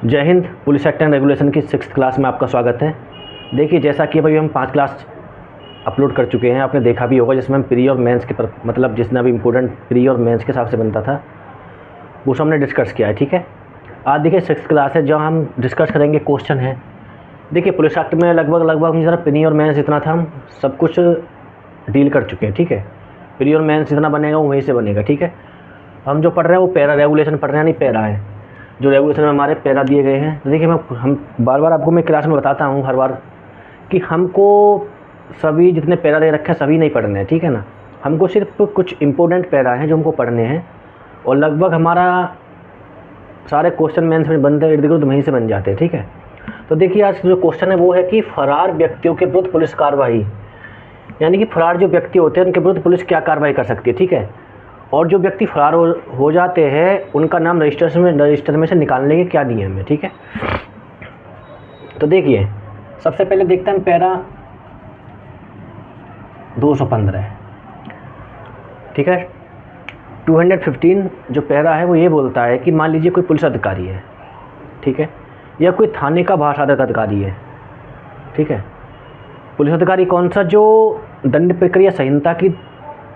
जय Hind. Police act and regulation की 6th class में आपका स्वागत है। देखिए, जैसा कि भाई हम 5 क्लास अपलोड कर चुके हैं, आपने देखा भी होगा, जिसमें हम प्री और मेंस के मतलब जितना भी इम्पोर्टेंट प्री और मेंस के हिसाब से बनता था वो सब हमने डिस्कस किया है। ठीक है, आज देखिए 6th क्लास है, जहाँ हम डिस्कस करेंगे क्वेश्चन है। देखिए, पुलिस एक्ट में लगभग हम जरा प्री और मेंस जितना था हम सब कुछ डील कर चुके हैं। ठीक है, प्री और मेंस जितना बनेगा वो वहीं से बनेगा। ठीक है, हम जो पढ़ रहे हैं वो पैरा रेगुलेशन पढ़ रहे हैं, नहीं पैरा है जो रेगुलेशन में हमारे पैरा दिए गए हैं। तो देखिए, हम बार बार आपको मैं क्लास में बताता हूँ हर बार कि हमको सभी जितने पैरा दे रखे हैं सभी नहीं पढ़ने हैं। ठीक है ना, हमको सिर्फ कुछ इंपॉर्टेंट पैरा हैं जो हमको पढ़ने हैं, और लगभग हमारा सारे क्वेश्चन मेंस में बनते इर्द गिर्द वहीं से बन जाते हैं। ठीक है, तो देखिए आज जो क्वेश्चन है वो है कि फरार व्यक्तियों के विरुद्ध पुलिस कार्रवाई, यानी कि फरार जो व्यक्ति होते हैं उनके विरुद्ध पुलिस क्या कार्रवाई कर सकती है। ठीक है, और जो व्यक्ति फरार हो जाते हैं उनका नाम रजिस्टर में से निकालने के क्या नियम है। ठीक है, तो देखिए सबसे पहले देखते हैं पैरा 215। ठीक है, 215 जो पैरा है वो ये बोलता है कि मान लीजिए कोई पुलिस अधिकारी है, ठीक है, या कोई थाने का भाषाधक अधिकारी है। ठीक है, पुलिस अधिकारी कौन सा, जो दंड प्रक्रिया संहिता की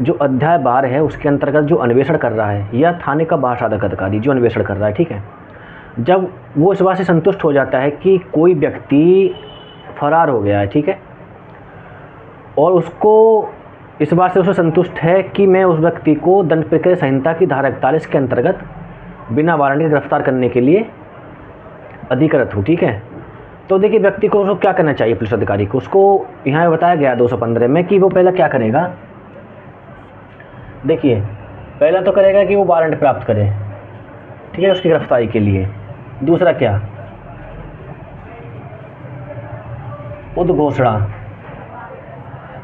जो अध्याय 12 है उसके अंतर्गत जो अन्वेषण कर रहा है, या थाने का भाषाधक अधिकारी जो अन्वेषण कर रहा है। ठीक है, जब वो इस बात से संतुष्ट हो जाता है कि कोई व्यक्ति फरार हो गया है, ठीक है, और उसको इस बात से उसे संतुष्ट है कि मैं उस व्यक्ति को दंड प्रक्रिया संहिता की धारा 41 के अंतर्गत बिना वारंट के गिरफ्तार करने के लिए अधिकृत हूँ। ठीक है, तो देखिए व्यक्ति को उसको क्या करना चाहिए, पुलिस अधिकारी को, उसको यहाँ बताया गया 215 में कि वो पहले क्या करेगा। देखिए, पहला तो करेगा कि वो वारंट प्राप्त करे, ठीक है, उसकी गिरफ्तारी के लिए। दूसरा क्या, उद्घोषणा।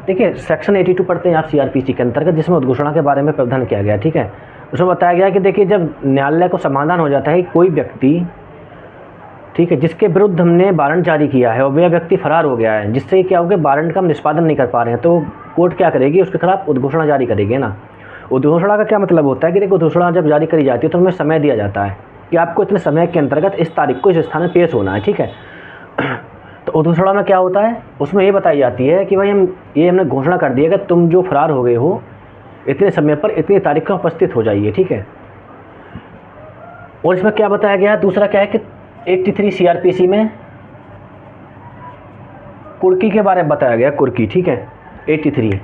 देखिए सेक्शन 82 पढ़ते हैं आप सीआरपीसी के अंतर्गत, जिसमें उद्घोषणा के बारे में प्रावधान किया गया। ठीक है, उसमें बताया गया कि देखिए जब न्यायालय को समाधान हो जाता है कोई व्यक्ति, ठीक है, जिसके विरुद्ध हमने वारंट जारी किया है और वह व्यक्ति फरार हो गया है, जिससे क्या हो गया, वारंट का हम निष्पादन नहीं कर पा रहे हैं, तो कोर्ट क्या करेगी, उसके खिलाफ उद्घोषणा जारी करेगी ना। उद्घोषणा का क्या मतलब होता है कि देखो उद्घोषणा जब जारी करी जाती है तो उनमें समय दिया जाता है कि आपको इतने समय के अंतर्गत इस तारीख को इस स्थान में पेश होना है। ठीक है, तो उद्घोषणा में क्या होता है, उसमें ये बताई जाती है कि भाई हमने घोषणा कर दिया कि तुम जो फरार हो गए हो इतने समय पर इतनी तारीख को उपस्थित हो जाइए। ठीक है, और इसमें क्या बताया गया, दूसरा क्या है कि 83 सीआरपीसी में कुर्की के बारे में बताया गया, कुर्की। ठीक है, 83,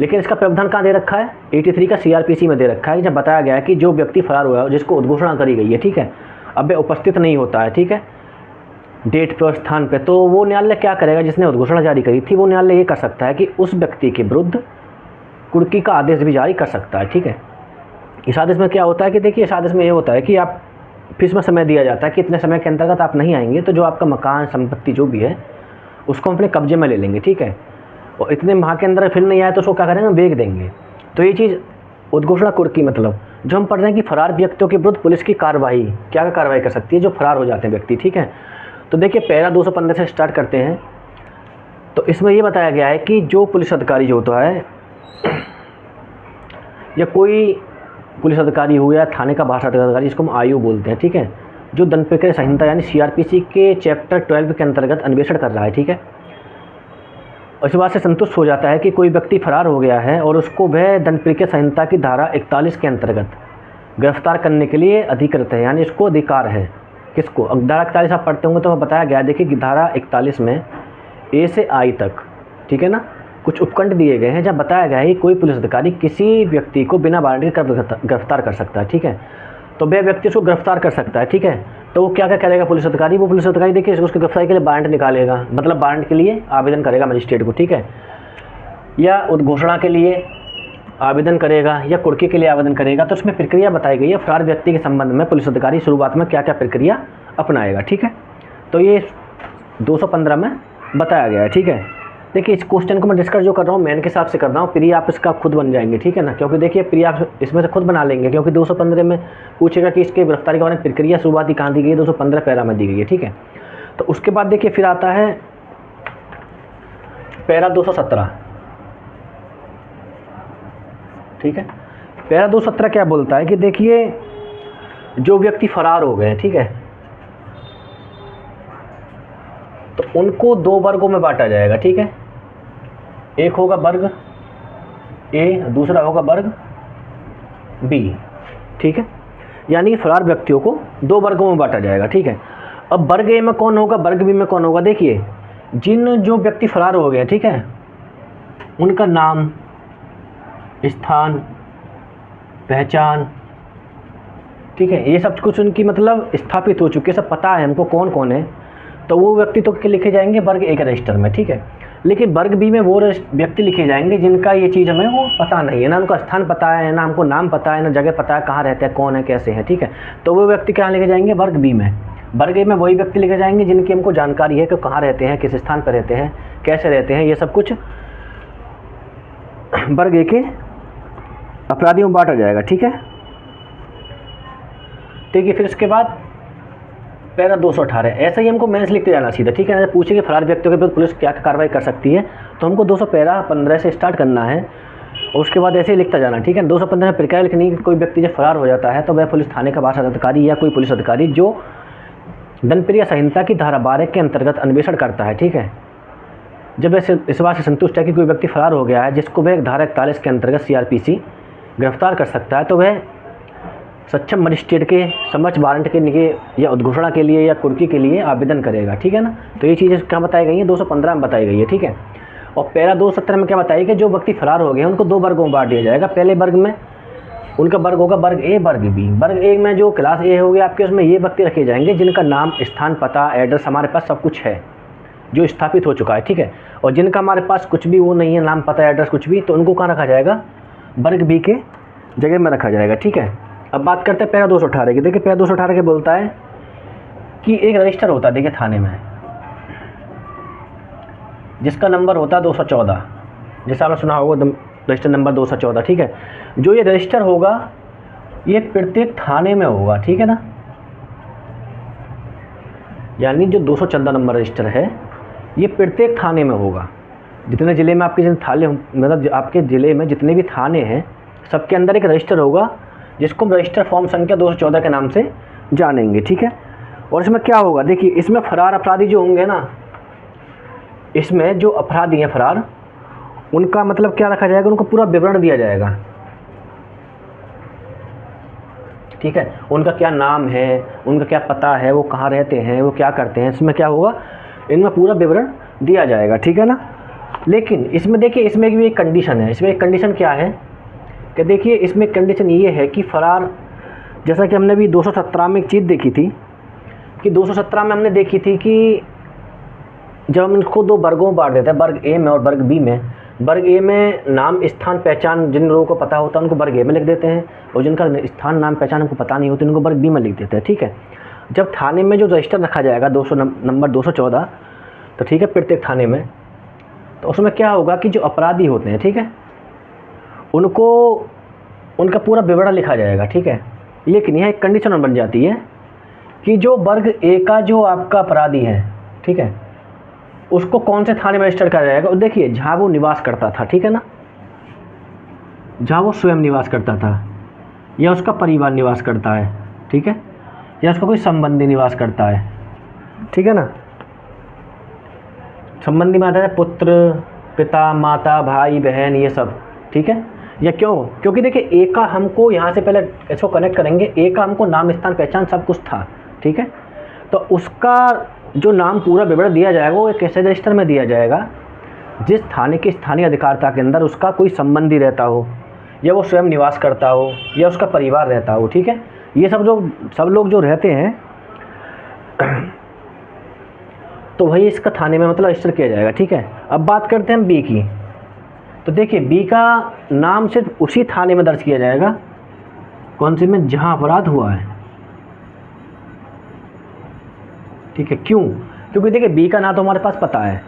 लेकिन इसका प्रावधान कहाँ दे रखा है, 83 का सीआरपीसी में दे रखा है, जब बताया गया है कि जो व्यक्ति फरार हुआ है जिसको उद्घोषणा करी गई है, ठीक है, अब वे उपस्थित नहीं होता है, ठीक है, डेट पर स्थान पे, तो वो न्यायालय क्या करेगा, जिसने उद्घोषणा जारी करी थी वो न्यायालय ये कर सकता है कि उस व्यक्ति के विरुद्ध कुर्की का आदेश भी जारी कर सकता है। ठीक है, इस आदेश में क्या होता है कि देखिए इस आदेश में ये होता है कि आप फिर इसमें समय दिया जाता है कि इतने समय के अंतर्गत आप नहीं आएंगे तो जो आपका मकान संपत्ति जो भी है उसको अपने कब्जे में ले लेंगे। ठीक है, और इतने माह के अंदर फिर नहीं आए तो उसको क्या करेंगे, बेच देंगे। तो ये चीज़ उद्घोषणा कुर्की, मतलब जो हम पढ़ रहे हैं कि फरार व्यक्तियों के विरुद्ध पुलिस की कार्रवाई क्या कार्रवाई कर सकती है, जो फरार हो जाते हैं व्यक्ति। ठीक है, तो देखिए पैरा 215 से स्टार्ट करते हैं। तो इसमें ये बताया गया है कि जो पुलिस अधिकारी जो होता है, या कोई पुलिस अधिकारी हो या थाने का भाषाधक अधिकारी, जिसको हम आयु बोलते हैं, ठीक है, जो दंड प्रक्रिया संहिता यानी सीआरपीसी के चैप्टर 12 के अंतर्गत अन्वेषण कर रहा है। ठीक है, और इस बात से संतुष्ट हो जाता है कि कोई व्यक्ति फरार हो गया है और उसको वह दंड प्रक्रिया संहिता की धारा 41 के अंतर्गत गिरफ्तार करने के लिए अधिकृत है, यानी इसको अधिकार है। किसको, धारा 41 आप पढ़ते होंगे तो बताया गया, देखिए कि धारा 41 में ए से आई तक, ठीक है ना, कुछ उपखंड दिए गए हैं जहाँ बताया गया है कि कोई पुलिस अधिकारी किसी व्यक्ति को बिना वारंट के गिरफ्तार कर सकता है। ठीक है, तो वह व्यक्ति उसको गिरफ्तार कर सकता है। ठीक है, तो वो क्या क्या करेगा पुलिस अधिकारी, वो पुलिस अधिकारी देखिए उसकी गिरफ्तारी के लिए वारंट निकालेगा, मतलब वारंट के लिए आवेदन करेगा मजिस्ट्रेट को। ठीक है, या उद्घोषणा के लिए आवेदन करेगा या कुर्की के लिए आवेदन करेगा। तो उसमें प्रक्रिया बताई गई है फरार व्यक्ति के संबंध में पुलिस अधिकारी शुरुआत में क्या क्या प्रक्रिया अपनाएगा। ठीक है, तो ये 215 में बताया गया है। ठीक है, देखिए इस क्वेश्चन को मैं डिस्कस जो कर रहा हूँ मेन के हिसाब से कर रहा हूँ, प्री आप इसका खुद बन जाएंगे। ठीक है ना, क्योंकि देखिए प्री आप इसमें से खुद बना लेंगे, क्योंकि 215 में पूछेगा कि इसके गिरफ्तारी के बारे में प्रक्रिया शुरुआती कहाँ दी गई है, 215 पैरा में दी गई है। ठीक है, तो उसके बाद देखिए फिर आता है पैरा 217। ठीक है, पैरा 217 क्या बोलता है कि देखिए जो व्यक्ति फरार हो गए, ठीक है, तो उनको दो वर्गों में बांटा जाएगा, ठीक है। एक होगा वर्ग ए, दूसरा होगा वर्ग बी, ठीक है। यानी फरार व्यक्तियों को दो वर्गों में बांटा जाएगा, ठीक है। अब वर्ग ए में कौन होगा, वर्ग बी में कौन होगा। देखिए जिन जो व्यक्ति फरार हो गए, ठीक है, उनका नाम, स्थान, पहचान, ठीक है, ये सब कुछ उनकी मतलब स्थापित हो चुके, सब पता है हमको कौन कौन है, तो वो व्यक्ति तो लिखे जाएंगे वर्ग ए के रजिस्टर में, ठीक है। लेकिन वर्ग बी में वो व्यक्ति लिखे जाएंगे जिनका ये चीज़ हमें वो पता नहीं है, ना उनका स्थान पता है, ना हमको नाम पता है, ना जगह पता है कहाँ रहते हैं, कौन है, कैसे है, ठीक है। तो वो व्यक्ति कहाँ लिखे जाएंगे, वर्ग बी में। वर्ग ए में वही व्यक्ति लिखे जाएंगे जिनकी हमको जानकारी है कि कहाँ रहते हैं, किस स्थान पर रहते हैं, कैसे रहते हैं, ये सब कुछ वर्ग ए के अपराधियों में बांटा जाएगा, ठीक है। ठीक है, फिर इसके बाद पैरा 218, ऐसा ही हमको मैंने लिखते जाना सीधा, ठीक है। पूछे कि फरार व्यक्तियों के विरुद्ध पुलिस क्या कार्रवाई कर सकती है, तो हमको 215 से स्टार्ट करना है और उसके बाद ऐसे ही लिखता जाना, ठीक है। 215 में प्रक्रिया लिखनी है कि कोई व्यक्ति जब फरार हो जाता है तो वह पुलिस थाने का भाषा अधिकारी या कोई पुलिस अधिकारी जो दंडप्रिय संहिता की धारा 12 के अंतर्गत अन्वेषण करता है, ठीक है। जब वह इस बात से संतुष्ट है कि कोई व्यक्ति फरार हो गया है जिसको वह धारा 41 के अंतर्गत CRPC गिरफ्तार कर सकता है, तो वह सक्षम मजिस्ट्रेट के समक्ष वारंट के लिए या उद्घोषणा के लिए या कुर्की के लिए आवेदन करेगा, ठीक है ना। तो ये चीज़ें क्या बताई गई हैं, 215 में बताई गई है, ठीक है। और पैरा 217 में क्या बताई कि जो व्यक्ति फरार हो गए हैं उनको दो वर्गों में बांट दिया जाएगा। पहले वर्ग में उनका वर्ग होगा वर्ग ए, वर्ग बी। वर्ग ए में जो क्लास ए हो गया आपके, उसमें ये व्यक्ति रखे जाएंगे जिनका नाम, स्थान, पता, एड्रेस हमारे पास सब कुछ है, जो स्थापित हो चुका है, ठीक है। और जिनका हमारे पास कुछ भी वो नहीं है, नाम, पता, एड्रेस कुछ भी, तो उनको कहाँ रखा जाएगा, वर्ग बी के जगह में रखा जाएगा, ठीक है। अब बात करते हैं पैरा 218 की। देखिए पैरा 218 के बोलता है कि एक रजिस्टर होता है, देखिए थाने में, जिसका नंबर होता है 214, जैसा आपने सुना होगा रजिस्टर नंबर 214, ठीक है। जो ये रजिस्टर होगा ये प्रत्येक थाने में होगा, ठीक है ना। यानी जो 214 नंबर रजिस्टर है ये प्रत्येक थाने में होगा। जितने ज़िले में आपके थाने, मतलब आपके ज़िले में जितने भी थाने हैं सबके अंदर एक रजिस्टर होगा जिसको हम रजिस्टर फॉर्म संख्या 214 के नाम से जानेंगे, ठीक है। और इसमें क्या होगा, देखिए इसमें फरार अपराधी जो होंगे ना, इसमें जो अपराधी हैं फरार, उनका मतलब क्या रखा जाएगा, उनको पूरा विवरण दिया जाएगा, ठीक है। उनका क्या नाम है, उनका क्या पता है, वो कहाँ रहते हैं, वो क्या करते हैं, इसमें क्या होगा, इनमें पूरा विवरण दिया जाएगा, ठीक है ना। लेकिन इसमें देखिए इसमें भी एक कंडीशन है। इसमें एक कंडीशन क्या है कि देखिए इसमें कंडीशन ये है कि फरार, जैसा कि हमने भी 217 में एक चीज़ देखी थी कि 217 में हमने देखी थी कि जब हम इसको दो वर्गों में बांट देते हैं, वर्ग ए में और वर्ग बी में, वर्ग ए में नाम, स्थान, पहचान जिन लोगों को पता होता है उनको वर्ग ए में लिख देते हैं, और जिनका स्थान, नाम, पहचान हमको पता नहीं होती उनको वर्ग बी में लिख देते हैं, ठीक है। जब थाने में जो रजिस्टर रखा जाएगा नंबर 214, तो ठीक है, प्रत्येक थाने में, तो उसमें क्या होगा कि जो अपराधी होते हैं, ठीक है, उनको उनका पूरा विवरण लिखा जाएगा, ठीक है। लेकिन यह एक कंडीशन बन जाती है कि जो वर्ग ए का जो आपका अपराधी है, ठीक है, उसको कौन से थाने में रजिस्टर किया जाएगा। और देखिए जहाँ वो निवास करता था, ठीक है ना, जहाँ वो स्वयं निवास करता था या उसका परिवार निवास करता है, ठीक है, या उसका कोई संबंधी निवास करता है, ठीक है ना। संबंधी में आता है पुत्र, पिता, माता, भाई, बहन, ये सब, ठीक है। या क्यों, क्योंकि देखिए ए का हमको यहाँ से पहले इसको कनेक्ट करेंगे, ए का हमको नाम, स्थान, पहचान सब कुछ था, ठीक है। तो उसका जो नाम पूरा विवरण दिया जाएगा वो एक ऐसे रजिस्टर में दिया जाएगा जिस थाने की स्थानीय अधिकारिता के अंदर उसका कोई संबंधी रहता हो, या वो स्वयं निवास करता हो, या उसका परिवार रहता हो, ठीक है। ये सब लोग जो रहते हैं तो वही इसका थाने में मतलब रजिस्टर किया जाएगा, ठीक है। अब बात करते हैं बी की। तो देखिए बी का नाम सिर्फ उसी थाने में दर्ज किया जाएगा, कौन से में, जहां अपराध हुआ है, ठीक है। क्यों, क्योंकि देखिए बी का ना तो हमारे पास पता है,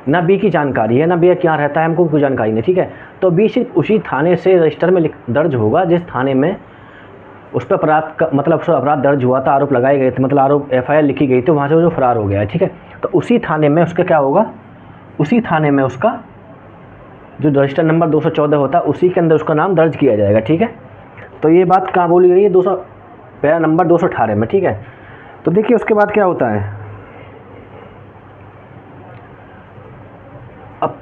ना बी की जानकारी है, ना बी क्या रहता है हमको कोई जानकारी नहीं, ठीक है। तो बी सिर्फ उसी थाने से रजिस्टर में दर्ज होगा जिस थाने में उस पर अपराध का मतलब अपराध दर्ज हुआ था, आरोप लगाए गए थे, मतलब आरोप FIR लिखी गई थी, वहाँ से जो फरार हो गया है, ठीक है। तो उसी थाने में उसका क्या होगा, उसी थाने में उसका जो रजिस्टर नंबर 214 होता है उसी के अंदर उसका नाम दर्ज किया जाएगा, ठीक है। तो ये बात कहाँ बोली गई है, पैरा नंबर 218 में, ठीक है। तो देखिए उसके बाद क्या होता है,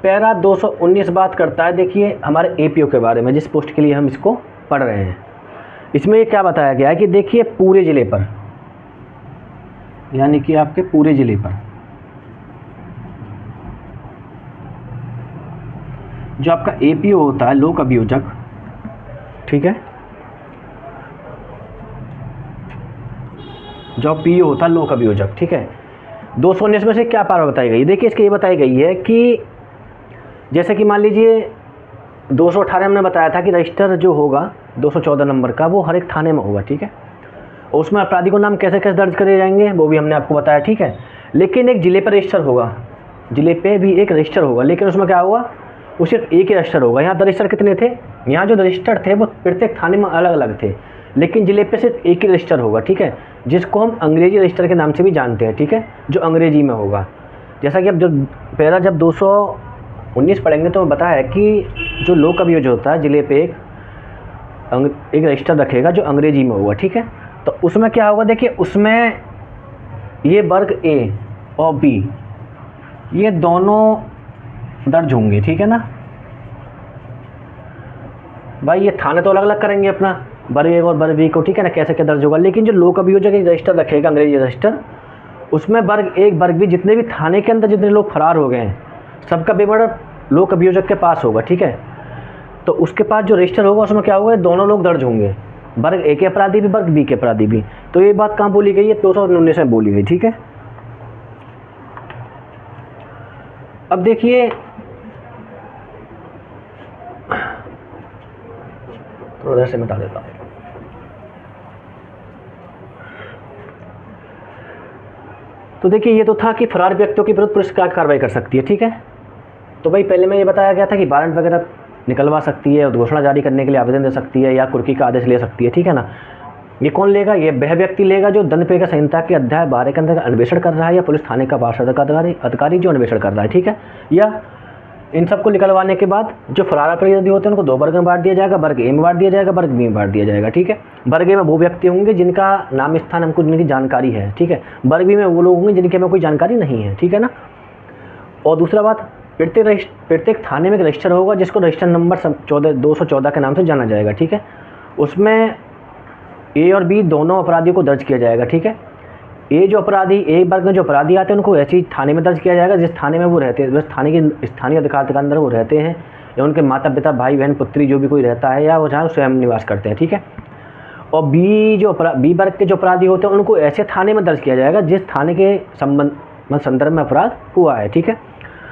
पैरा 219 बात करता है, देखिए हमारे एपीओ के बारे में, जिस पोस्ट के लिए हम इसको पढ़ रहे हैं। इसमें ये क्या बताया गया है कि देखिए पूरे ज़िले पर, यानी कि आपके पूरे ज़िले पर जो आपका एपीओ होता है, लोक अभियोजक, ठीक है, जो पीओ होता है लोक अभियोजक, ठीक है, 219 में से क्या पावर बताई गई? देखिए इसके ये बताई गई है कि जैसे कि मान लीजिए 218 हमने बताया था कि रजिस्टर जो होगा 214 नंबर का वो हर एक थाने में होगा, ठीक है, और उसमें अपराधी को नाम कैसे कैसे दर्ज करे जाएंगे वो भी हमने आपको बताया, ठीक है। लेकिन एक ज़िले पर रजिस्टर होगा, ज़िले पे भी एक रजिस्टर होगा, लेकिन उसमें क्या होगा, वो सिर्फ एक ही रजिस्टर होगा। यहाँ रजिस्टर कितने थे? यहाँ जो रजिस्टर थे वो प्रत्येक थाने में अलग अलग थे, लेकिन ज़िले पे सिर्फ एक ही रजिस्टर होगा, ठीक है, जिसको हम अंग्रेजी रजिस्टर के नाम से भी जानते हैं, ठीक है, जो अंग्रेजी में होगा। जैसा कि अब जब पैरा जब 219 पढ़ेंगे तो बताया कि जो लोक अभियोजक होता है ज़िले पे एक रजिस्टर रखेगा जो अंग्रेजी में होगा, ठीक है। तो उसमें क्या होगा, देखिए उसमें ये वर्ग ए और बी ये दोनों दर्ज होंगे, ठीक है ना भाई। ये थाने तो अलग अलग करेंगे अपना, वर्ग ए और वर्ग बी को, ठीक है ना, कैसे क्या दर्ज होगा। लेकिन जो लोक अभियोजक एक रजिस्टर रखेगा अंग्रेजी रजिस्टर, उसमें वर्ग एक वर्ग बी जितने भी थाने के अंदर जितने लोग फरार हो गए हैं सबका विवरण लोक अभियोजक के पास होगा, ठीक है। तो उसके पास जो रजिस्टर होगा उसमें क्या होगा, दोनों लोग दर्ज होंगे, वर्ग ए के अपराधी भी वर्ग बी के अपराधी भी। तो ये बात कहाँ बोली गई है? 219 में बोली गई, ठीक है। अब देखिए थोड़ा से मिटा देता हूँ। तो देखिए ये तो था कि फरार व्यक्तियों के विरुद्ध पुलिस क्या कार्रवाई कर सकती है, ठीक है। तो भाई पहले में ये बताया गया था कि वारंट वगैरह निकलवा सकती है, उद्घोषणा जारी करने के लिए आवेदन दे सकती है, या कुर्की का आदेश ले सकती है, ठीक है ना। ये कौन लेगा? ये वह व्यक्ति लेगा जो दंड पेयिका संहिता के अध्याय 12 के अंदर अन्वेषण कर रहा है, या पुलिस थाने का पार्षद अधिकारी जो अन्वेषण कर रहा है, ठीक है। या इन सबको निकलवाने के बाद जो फरार अपराधी होते हैं उनको दो वर्ग में बांट दिया जाएगा, वर्ग ए में बांट दिया जाएगा, वर्ग बी में बांट दिया जाएगा, ठीक है। वर्ग ए में वो व्यक्ति होंगे जिनका नाम स्थान हमको जिनकी जानकारी है, ठीक है। वर्ग बी में वो लोग होंगे जिनके में कोई जानकारी नहीं है, ठीक है ना। और दूसरा बात, प्रत्येक थाने में एक रजिस्टर होगा जिसको रजिस्टर नंबर 214 के नाम से जाना जाएगा, ठीक है। उसमें ए और बी दोनों अपराधियों को दर्ज किया जाएगा, ठीक है। ए जो अपराधी, ए वर्ग में जो अपराधी आते हैं उनको ऐसी थाने में दर्ज किया जाएगा जिस थाने में वो रहते हैं, उस थाने के स्थानीय अधिकार के अंदर वो रहते हैं, या उनके माता पिता भाई बहन पुत्री जो भी कोई रहता है, या वो जहाँ स्वयं निवास करते हैं, ठीक है। और बी वर्ग के जो अपराधी होते हैं उनको ऐसे थाने में दर्ज किया जाएगा जिस थाने के संदर्भ में अपराध हुआ है, ठीक है।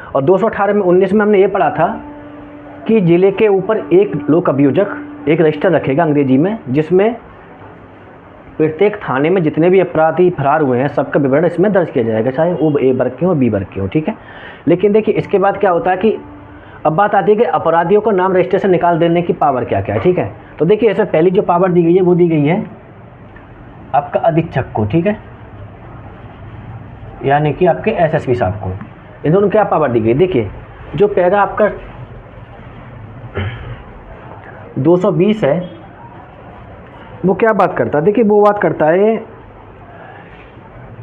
और 218 में 19 में हमने ये पढ़ा था कि ज़िले के ऊपर एक लोक अभियोजक एक रजिस्टर रखेगा अंग्रेजी में, जिसमें प्रत्येक थाने में जितने भी अपराधी फरार हुए हैं सबका विवरण इसमें दर्ज किया जाएगा, चाहे वो ए वर्ग के हो बी वर्ग के हो, ठीक है। लेकिन देखिए इसके बाद क्या होता है कि अब बात आती है कि अपराधियों को नाम रजिस्टर से निकाल देने की पावर क्या क्या है, ठीक है। तो देखिए इसमें पहली जो पावर दी गई है वो दी गई है आपका अधीक्षक को, ठीक है, यानी कि आपके एसएसपी साहब को। इन दोनों क्या पावर दी गई? देखिए जो पैरा आपका 220 है वो क्या बात करता है? देखिए वो बात करता है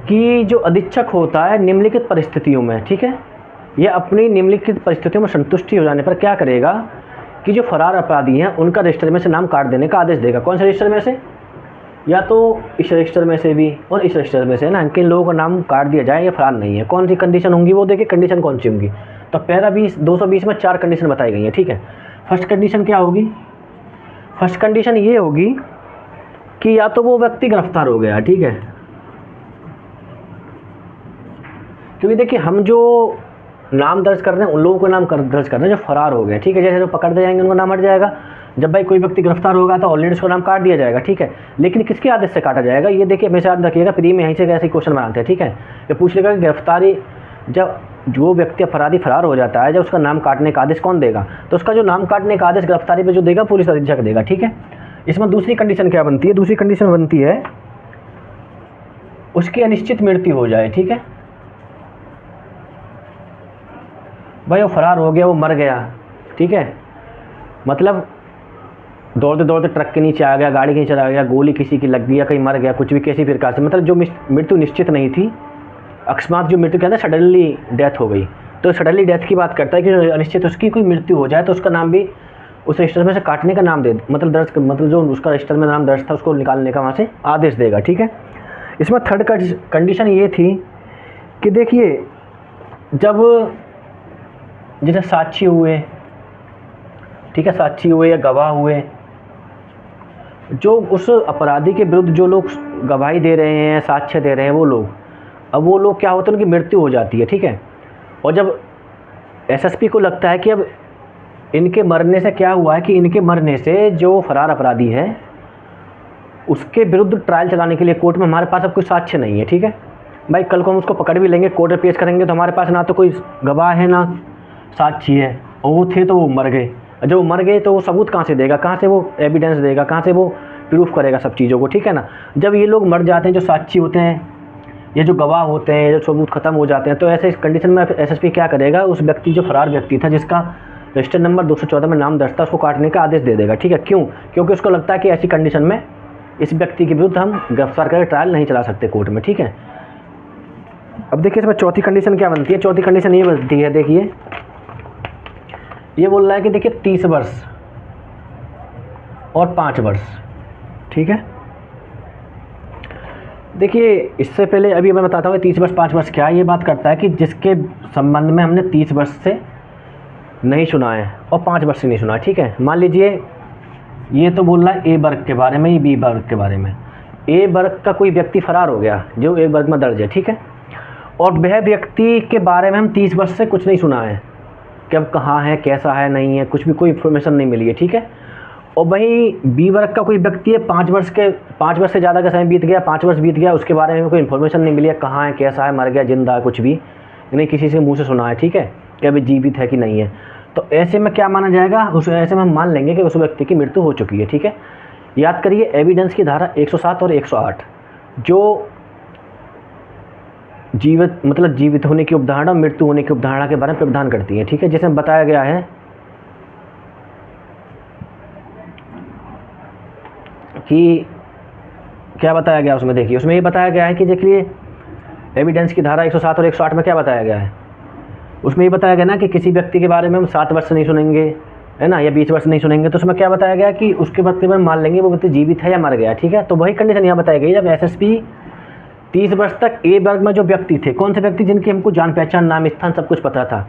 कि जो अधीक्षक होता है निम्नलिखित परिस्थितियों में, ठीक है, यह अपनी निम्नलिखित परिस्थितियों में संतुष्टि हो जाने पर क्या करेगा कि जो फरार अपराधी हैं उनका रजिस्टर में से नाम काट देने का आदेश देगा। कौन से रजिस्टर में से? या तो इस रजिस्टर में से भी और इस रजिस्टर में से ना, किन लोगों का नाम काट दिया जाए, ये फरार नहीं है। कौन सी कंडीशन होंगी वो देखिए, कंडीशन कौन सी होंगी। तो पैरा 220 में 4 कंडीशन बताई गई हैं, ठीक है। फर्स्ट कंडीशन क्या होगी? फर्स्ट कंडीशन ये होगी कि या तो वो व्यक्ति गिरफ्तार हो गया, ठीक है, क्योंकि देखिए हम जो नाम दर्ज कर रहे हैं उन लोगों को नाम दर्ज कर रहे हैं जो फरार हो गए, ठीक है। जैसे जो पकड़ दिए जाएंगे उनका नाम हट जाएगा। जब भाई कोई व्यक्ति गिरफ्तार होगा तो ऑलरेडी उसका नाम काट दिया जाएगा, ठीक है। लेकिन किसके आदेश से काटा जाएगा ये देखिए हमेशा याद रखिएगा, प्री में यहीं से कैसे क्वेश्चन बनाते हैं, ठीक है। ये पूछ लेगा कि गिरफ्तारी जब जो व्यक्ति अपराधी फरार हो जाता है जब उसका नाम काटने का आदेश कौन देगा? तो उसका जो नाम काटने का आदेश गिरफ्तारी पे जो देगा पुलिस अधीक्षक देगा, ठीक है। इसमें दूसरी कंडीशन क्या बनती है? दूसरी कंडीशन बनती है उसकी अनिश्चित मृत्यु हो जाए, ठीक है। भाई वो फरार हो गया, वो मर गया, ठीक है, मतलब दौड़ते दौड़ते ट्रक के नीचे आ गया, गाड़ी के नीचे आ गया, गोली किसी की लग गई या कहीं मर गया, कुछ भी किसी प्रकार से, मतलब जो मृत्यु निश्चित नहीं थी, अकस्मात जो मृत्यु कहते हैं सडनली डेथ हो गई, तो सडनली डेथ की बात करता है कि अनिश्चित उसकी कोई मृत्यु हो जाए तो उसका नाम भी उस रजिस्टर में से काटने का नाम दे, मतलब दर्ज, मतलब जो उसका रजिस्टर में नाम दर्ज था उसको निकालने का वहाँ से आदेश देगा। ठीक है। इसमें थर्ड कंडीशन ये थी कि देखिए, जब जैसे साक्षी हुए, ठीक है, साक्षी हुए या गवाह हुए, जो उस अपराधी के विरुद्ध जो लोग गवाही दे रहे हैं, साक्ष्य दे रहे हैं, वो लोग, अब वो लोग क्या होते हैं, उनकी मृत्यु हो जाती है। ठीक है। और जब एसएसपी को लगता है कि अब इनके मरने से क्या हुआ है, कि इनके मरने से जो फरार अपराधी है उसके विरुद्ध ट्रायल चलाने के लिए कोर्ट में हमारे पास अब कोई साक्ष्य नहीं है। ठीक है भाई, कल को हम उसको पकड़ भी लेंगे, कोर्ट में पेश करेंगे तो हमारे पास ना तो कोई गवाह है ना साक्षी है, और वो थे तो वो मर गए। जब वो मर गए तो वो सबूत कहाँ से देगा, कहाँ से वो एविडेंस देगा, कहाँ से वो प्रूफ करेगा सब चीज़ों को। ठीक है ना। जब ये लोग मर जाते हैं, जो साक्षी होते हैं, ये जो गवाह होते हैं, जो सबूत खत्म हो जाते हैं, तो ऐसे कंडीशन में एसएसपी क्या करेगा, उस व्यक्ति, जो फरार व्यक्ति था जिसका रजिस्टर नंबर 214 में नाम दर्ज था, उसको काटने का आदेश दे देगा। ठीक है। क्यों? क्योंकि उसको लगता है कि ऐसी कंडीशन में इस व्यक्ति के विरुद्ध हम गिरफ्तार करके ट्रायल नहीं चला सकते कोर्ट में। ठीक है। अब देखिए इसमें चौथी कंडीशन क्या बनती है। चौथी कंडीशन ये बनती है, देखिए ये बोल रहा है कि देखिए 30 वर्ष और 5 वर्ष। ठीक है। देखिए इससे पहले अभी मैं बताता हूँ 30 वर्ष 5 वर्ष क्या है। ये बात करता है कि जिसके संबंध में हमने 30 वर्ष से नहीं सुना है और 5 वर्ष से नहीं सुना है। ठीक है। मान लीजिए ये तो बोल रहा है ए वर्ग के बारे में, ये बी वर्ग के बारे में। ए वर्ग का कोई व्यक्ति फरार हो गया जो ए वर्ग में दर्ज है। ठीक है। और वह व्यक्ति के बारे में हम 30 वर्ष से कुछ नहीं सुना है कि अब कहाँ है, कैसा है, नहीं है, कुछ भी कोई इन्फॉर्मेशन नहीं मिली है। ठीक है। और वहीं बी वर्ग का कोई व्यक्ति है, 5 वर्ष से ज़्यादा का समय बीत गया, 5 वर्ष बीत गया, उसके बारे में कोई इन्फॉर्मेशन नहीं मिली है, कहाँ है, कैसा है, मर गया, जिंदा है, कुछ भी नहीं, किसी से मुँह से सुना है। ठीक है। कि अभी जीवित है कि नहीं है। तो ऐसे में क्या माना जाएगा, उस ऐसे में हम मान लेंगे कि उस व्यक्ति की मृत्यु हो चुकी है। ठीक है। याद करिए एविडेंस की धारा 107 और 108 जो जीवित होने की अवधारणा, मृत्यु होने की अवधारणा के बारे में प्रावधान करती है। ठीक है। जिसमें बताया गया है कि क्या बताया गया उसमें, देखिए उसमें ये बताया गया है कि देखिए एविडेंस की धारा 107 और 108 में क्या बताया गया है, उसमें ये बताया गया ना कि किसी व्यक्ति के बारे में हम 7 वर्ष नहीं सुनेंगे, है ना, या 20 वर्ष नहीं सुनेंगे, तो उसमें क्या बताया गया कि उसके व्यक्ति में मान लेंगे वो व्यक्ति जीवित है या मर गया। ठीक है। तो वही कंडीशन यहाँ बताई गई। जब एसएसपी 30 वर्ष तक ए वर्ग में जो व्यक्ति थे, कौन से व्यक्ति, जिनकी हमको जान पहचान, नाम, स्थान सब कुछ पता था,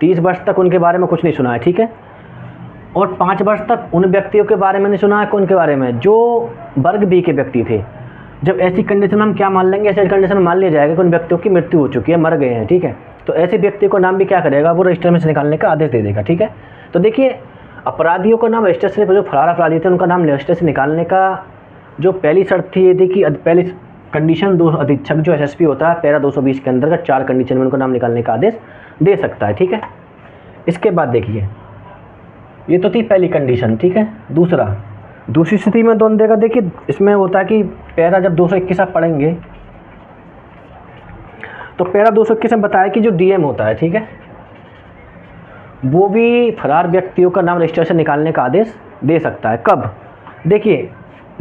30 वर्ष तक उनके बारे में कुछ नहीं सुना है। ठीक है। और 5 वर्ष तक उन व्यक्तियों के बारे में नहीं सुना है, कौन के बारे में, जो वर्ग बी के व्यक्ति थे। जब ऐसी कंडीशन में हम क्या मान लेंगे, ऐसी कंडीशन में मान लिया जाएगा कि उन व्यक्तियों की मृत्यु हो चुकी है, मर गए हैं। ठीक है। तो ऐसे व्यक्ति को नाम भी क्या करेगा, वो रजिस्टर में से निकालने का आदेश दे देगा। ठीक है। तो देखिए अपराधियों का नाम रजिस्टर से, जो फरार अपराधी थे उनका नाम रजिस्टर से निकालने का जो पहली शर्त थी ये थी कि पहली कंडीशन, 2 अधीक्षक जो एसएसपी होता है पैरा 220 के अंतर्गत 4 कंडीशन में उनका नाम निकालने का आदेश दे सकता है। ठीक है। इसके बाद देखिए ये तो थी पहली कंडीशन। ठीक है। दूसरी स्थिति में दोनों देगा। देखिए इसमें होता है कि पैरा जब 221 आप पढ़ेंगे तो पैरा 221 में बताया कि जो डीएम होता है, ठीक है, वो भी फरार व्यक्तियों का नाम रजिस्टर से निकालने का आदेश दे सकता है। कब? देखिए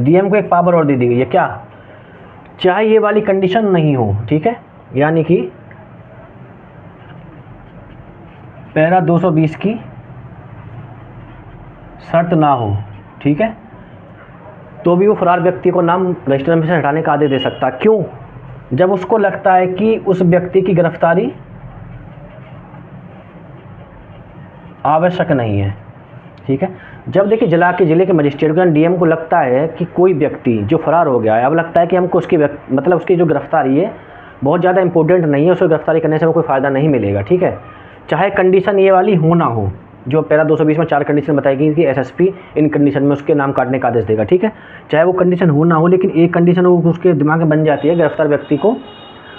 डीएम को एक पावर और दे दी गई है, क्या, चाहे ये वाली कंडीशन नहीं हो। ठीक है। यानी कि पैरा 220 की शर्त ना हो। ठीक है। तो भी वो फरार व्यक्ति को नाम रजिस्टर में से हटाने का आदेश दे सकता है। क्यों? जब उसको लगता है कि उस व्यक्ति की गिरफ्तारी आवश्यक नहीं है। ठीक है। जब देखिए जिले के मजिस्ट्रेट को, डीएम को लगता है कि कोई व्यक्ति जो फरार हो गया है, अब लगता है कि हमको उसकी मतलब उसकी जो गिरफ्तारी है बहुत ज़्यादा इंपॉर्टेंट नहीं है, उसको गिरफ्तारी करने से हमें कोई फ़ायदा नहीं मिलेगा। ठीक है। चाहे कंडीशन ये वाली हो ना हो, जो पैरा 220 में 4 कंडीशन बताई गई कि एसएसपी इन कंडीशन में उसके नाम काटने का आदेश देगा। ठीक है। चाहे वो कंडीशन हो ना हो, लेकिन एक कंडीशन वो उसके दिमाग में बन जाती है, गिरफ्तार व्यक्ति को,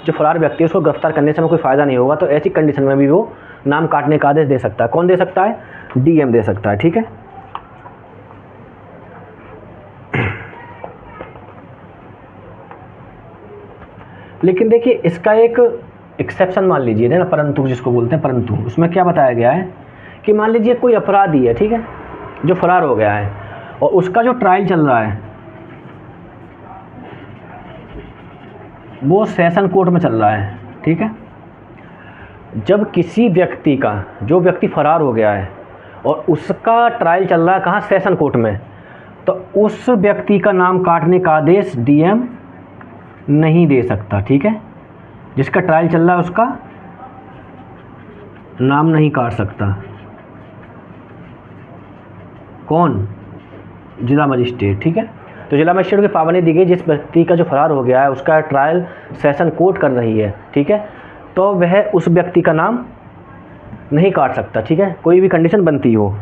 जो फरार व्यक्ति है उसको गिरफ्तार करने से हमें कोई फ़ायदा नहीं होगा, तो ऐसी कंडीशन में भी वो नाम काटने का आदेश दे सकता है। कौन दे सकता है? डीएम दे सकता है। ठीक है। लेकिन देखिए इसका एक एक्सेप्शन मान लीजिए ना, परंतु जिसको बोलते हैं परंतु, उसमें क्या बताया गया है कि मान लीजिए कोई अपराधी है, ठीक है, जो फरार हो गया है और उसका जो ट्रायल चल रहा है वो सेशन कोर्ट में चल रहा है। ठीक है। जब किसी व्यक्ति का, जो व्यक्ति फरार हो गया है और उसका ट्रायल चल रहा है कहाँ, सेशन कोर्ट में, तो उस व्यक्ति का नाम काटने का आदेश डीएम नहीं दे सकता। ठीक है, जिसका ट्रायल चल रहा है उसका नाम नहीं काट सकता। कौन? जिला मजिस्ट्रेट। ठीक है, तो जिला मजिस्ट्रेट की पाबंदी दी गई, जिस व्यक्ति का जो फरार हो गया है उसका ट्रायल सेशन कोर्ट कर रही है, ठीक है, तो वह उस व्यक्ति का नाम नहीं काट सकता। ठीक है, कोई भी कंडीशन बनती हो।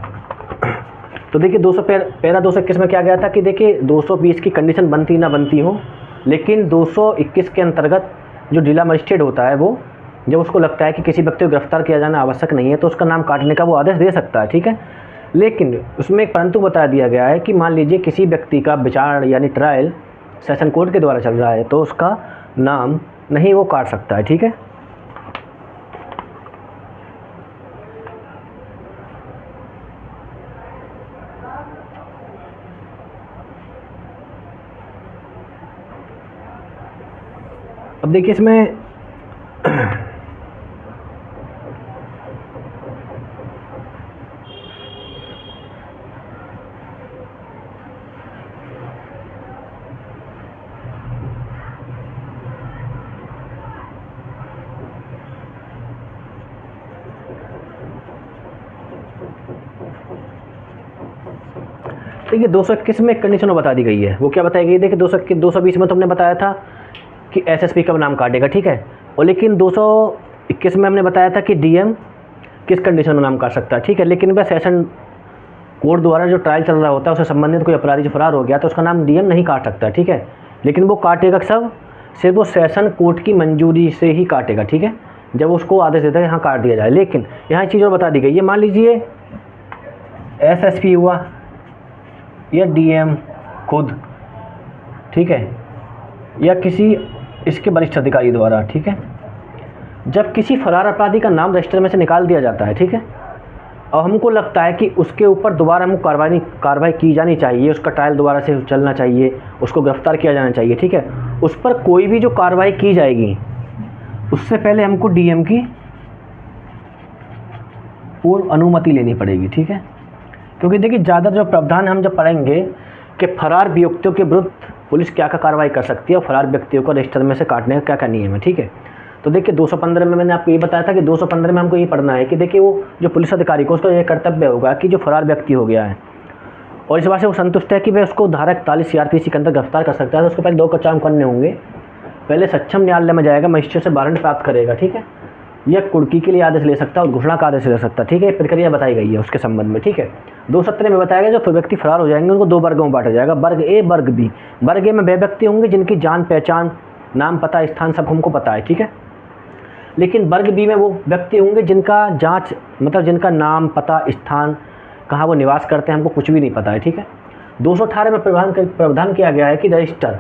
तो देखिए 200 पैरा 221 में क्या गया था कि देखिए 220 की कंडीशन बनती ना बनती हो, लेकिन 221 के अंतर्गत जो जिला मजिस्ट्रेट होता है वो जब उसको लगता है कि किसी व्यक्ति को गिरफ्तार किया जाना आवश्यक नहीं है तो उसका नाम काटने का वो आदेश दे सकता है। ठीक है, लेकिन उसमें एक परंतु बता दिया गया है कि मान लीजिए किसी व्यक्ति का विचार यानी ट्रायल सेशन कोर्ट के द्वारा चल रहा है तो उसका नाम नहीं वो काट सकता है। ठीक है, अब देखिए इसमें देखिए 221 में एक कंडीशन बता दी गई है। वो क्या बताई गई? देखिए 220 में तो हमने बताया था कि एसएसपी का नाम काटेगा। ठीक है, और लेकिन 221 में हमने बताया था कि डीएम किस कंडीशन में नाम काट सकता है। ठीक है, लेकिन वह सेशन कोर्ट द्वारा जो ट्रायल चल रहा होता है उससे संबंधित कोई अपराधी जो फरार हो गया तो उसका नाम डीएम नहीं काट सकता। ठीक है, लेकिन वो काटेगा सब सिर्फ वो सेशन कोर्ट की मंजूरी से ही काटेगा। ठीक है, जब उसको आदेश देता है यहाँ काट दिया जाए। लेकिन यहाँ एक चीज़ और बता दी गई है, मान लीजिए एसएसपी हुआ या डीएम खुद, ठीक है, या किसी इसके वरिष्ठ अधिकारी द्वारा, ठीक है, जब किसी फरार अपराधी का नाम रजिस्टर में से निकाल दिया जाता है, ठीक है, और हमको लगता है कि उसके ऊपर दोबारा हमको कार्रवाई की जानी चाहिए, उसका ट्रायल दोबारा से चलना चाहिए, उसको गिरफ्तार किया जाना चाहिए, ठीक है, उस पर कोई भी जो कार्रवाई की जाएगी उससे पहले हमको डीएम की पूर्व अनुमति लेनी पड़ेगी। ठीक है, क्योंकि देखिए ज़्यादा जो प्रावधान हम जब पढ़ेंगे कि फरार व्यक्तियों के विरुद्ध पुलिस क्या क्या कार्रवाई कर सकती है और फरार व्यक्तियों को रजिस्टर में से काटने का क्या क्या नियम है। ठीक है, तो देखिए 215 में मैंने आपको ये बताया था कि 215 में हमको ये पढ़ना है कि देखिए वो जो पुलिस अधिकारी को उसका ये कर्तव्य होगा कि जो फरार व्यक्ति हो गया है और इस बात से वो संतुष्ट है कि वह उसको धारा 41 सीआरपीसी के अंदर गिरफ्तार कर सकता है, तो उसको पहले 2 काम करने होंगे। पहले सक्षम न्यायालय में जाएगा, मजिस्ट्रेट से वारंट प्राप्त करेगा, ठीक है, या कुर्की के लिए आदेश ले सकता है और घोषणा का आदेश ले सकता है। ठीक है, प्रक्रिया बताई गई है उसके संबंध में। ठीक है, 217 में बताया गया जो व्यक्ति फरार हो जाएंगे उनको 2 वर्गों में बांटा जाएगा, वर्ग ए वर्ग बी। वर्ग ए में वे व्यक्ति होंगे जिनकी जान पहचान, नाम पता, स्थान सब हमको पता है। ठीक है, लेकिन वर्ग बी में वो व्यक्ति होंगे जिनका जांच मतलब जिनका नाम पता, स्थान, कहाँ वो निवास करते हैं, हमको कुछ भी नहीं पता है। ठीक है, 218 में प्रावधान किया गया है कि रजिस्टर,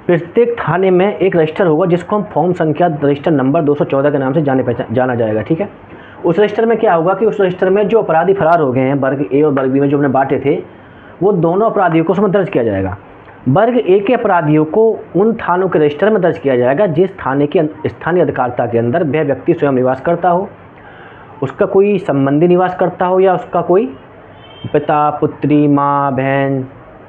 प्रत्येक थाने में एक रजिस्टर होगा जिसको हम फॉर्म संख्या रजिस्टर नंबर 214 के नाम से जाना जाएगा। ठीक है, उस रजिस्टर में क्या होगा कि उस रजिस्टर में जो अपराधी फरार हो गए हैं वर्ग ए और वर्ग बी में जो हमने बांटे थे वो दोनों अपराधियों को उसमें दर्ज किया जाएगा। वर्ग ए के अपराधियों को उन थानों के रजिस्टर में दर्ज किया जाएगा जिस थाने की स्थानीय अधिकारिता के अंदर वह व्यक्ति स्वयं निवास करता हो, उसका कोई संबंधी निवास करता हो या उसका कोई पिता, पुत्री, माँ, बहन,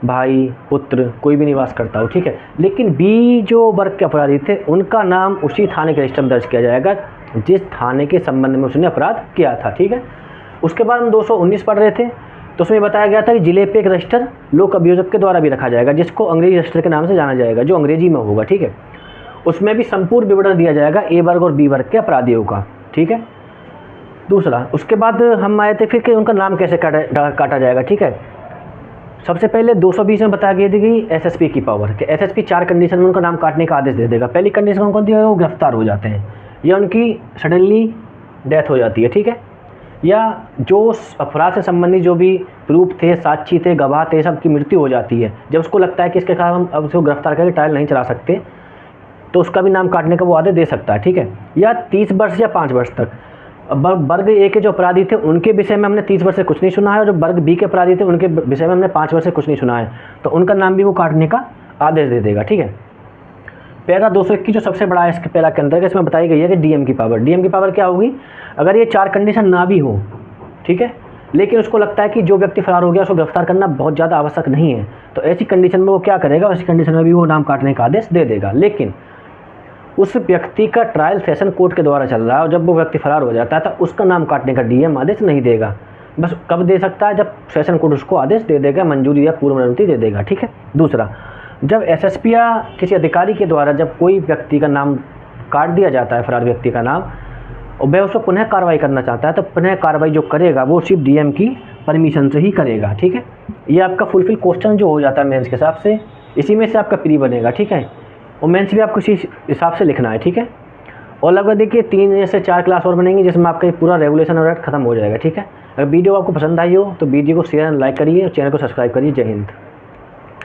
भाई, पुत्र कोई भी निवास करता हो। ठीक है, लेकिन बी जो वर्ग के अपराधी थे उनका नाम उसी थाने के रजिस्टर में दर्ज किया जाएगा जिस थाने के संबंध में उसने अपराध किया था। ठीक है, उसके बाद हम 219 पढ़ रहे थे तो उसमें बताया गया था कि जिले पे एक रजिस्टर लोक अभियोजक के द्वारा भी रखा जाएगा जिसको अंग्रेजी रजिस्टर के नाम से जाना जाएगा, जो अंग्रेजी में होगा। ठीक है, उसमें भी संपूर्ण विवरण दिया जाएगा ए वर्ग और बी वर्ग के अपराधियों का। ठीक है, दूसरा उसके बाद हम आए थे फिर कि उनका नाम कैसे काटा जाएगा। ठीक है, सबसे पहले 220 में बताया गया थी एसएसपी की पावर कि एसएसपी 4 कंडीशन में उनका नाम काटने का आदेश दे देगा। पहली कंडीशन कौन सी है? वो गिरफ्तार हो जाते हैं या उनकी सडनली डेथ हो जाती है। ठीक है, या जो अपराध से संबंधित जो भी प्रूफ थे, साक्षी थे, गवाह थे, सबकी मृत्यु हो जाती है। जब उसको लगता है कि इसके कारण हम अब उसको गिरफ्तार करके ट्रायल नहीं चला सकते तो उसका भी नाम काटने का वो आदेश दे सकता है। ठीक है, या 30 वर्ष या 5 वर्ष तक। वर्ग ए के जो अपराधी थे उनके विषय में हमने 30 वर्ष से कुछ नहीं सुना है और जो वर्ग बी के अपराधी थे उनके विषय में हमने 5 वर्ष से कुछ नहीं सुना है, तो उनका नाम भी वो काटने का आदेश दे देगा। ठीक है, पैरा 221 जो सबसे बड़ा है इसके पैरा के अंतर्गत, इसमें बताई गई है कि डीएम की पावर क्या होगी, अगर ये 4 कंडीशन ना भी हो, ठीक है, लेकिन उसको लगता है कि जो व्यक्ति फरार हो गया उसको गिरफ्तार करना बहुत ज़्यादा आवश्यक नहीं है, तो ऐसी कंडीशन में वो क्या करेगा, ऐसी कंडीशन में भी वो नाम काटने का आदेश दे देगा। लेकिन उस व्यक्ति का ट्रायल सेशन कोर्ट के द्वारा चल रहा है और जब वो व्यक्ति फरार हो जाता है तो उसका नाम काटने का डीएम आदेश नहीं देगा। बस कब दे सकता है, जब सेशन कोर्ट उसको आदेश दे देगा, मंजूरी या पूर्व अनुमति दे देगा, ठीक है। दूसरा, जब एसएसपी या किसी अधिकारी के द्वारा जब कोई व्यक्ति का नाम काट दिया जाता है, फरार व्यक्ति का नाम, और वह उसको पुनः कार्रवाई करना चाहता है, तो पुनः कार्रवाई जो करेगा वो सिर्फ डीएम की परमिशन से ही करेगा, ठीक है। ये आपका फुलफिल क्वेश्चन जो हो जाता है मेंस के हिसाब से, इसी में से आपका प्री बनेगा, ठीक है। और मेंस भी आपको इसी हिसाब से लिखना है, ठीक है। और लगभग देखिए 3 से 4 क्लास और बनेंगी जिसमें आपका पूरा रेगुलेशन और खत्म हो जाएगा, ठीक है। अगर वीडियो आपको पसंद आई हो तो वीडियो को शेयर एंड लाइक करिए और चैनल को सब्सक्राइब करिए। जय हिंद।